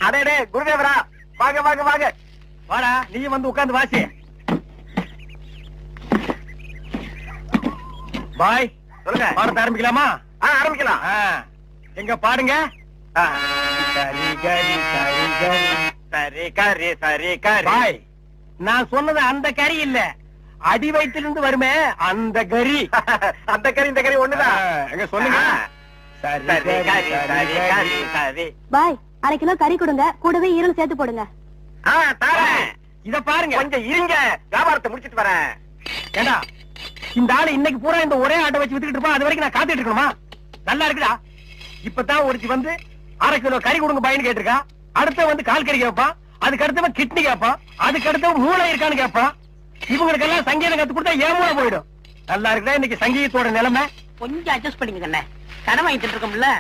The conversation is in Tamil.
அடே குருதேவரா, வாங்க வாங்க வாங்க. வாடா, நீ வந்து உட்கார்ந்து வாசி. பாய், சொல்லுங்க. பாடத்தை ஆரம்பிக்கலாமா? ஆரம்பிக்கலாம். எங்க பாடுங்க. சரி கரி சரி கரி சரி கரி சரி கரி. பாய், நான் சொன்னது அந்த கறி இல்ல, அடி வயிற்றிலிருந்து வருமே அந்த கறி. அந்த கறி இந்த கறி ஒண்ணுதான். எங்க சொல்லுங்க. பாய், 1/2 கிலோ கறி கொடுங்க, கூடவே ஈரல் சேர்த்து போடுங்க. இத பாருங்க, கொஞ்சம் இருங்க, வியாபாரத்தை முடிச்சிட்டு வரேன். ஏண்டா, இந்த ஆளு இன்னைக்கு பூரா இந்த ஒரே ஆட்டை வச்சு வித்துக்கிட்டு இருப்பான், அது வரைக்கும் நான் காத்துட்டு இருக்கணுமா? நல்லா இருக்குடா. இப்பதான் ஒருத்தி வந்து 1/2 கிலோ கறி கொடுங்க பாயின்னு கேட்டிருக்கா. அடுத்த வந்து கால் கறி கேட்பான், அதுக்கு அடுத்தவன் கிட்னி கேட்பான், அதுக்கு அடுத்தவன் மூளை இருக்கான்னு கேட்பான். இவங்களுக்கெல்லாம் சங்கீதம் கத்து கொடுத்தா ஏமூல போயிடும். நல்லா இருக்குடா இன்னைக்கு சங்கீதத்தோட நிலைமை. கொஞ்சம் அட்ஜஸ்ட் பண்ணிக்கங்க. கடன் வாங்கிட்டு இருக்கோம்ல,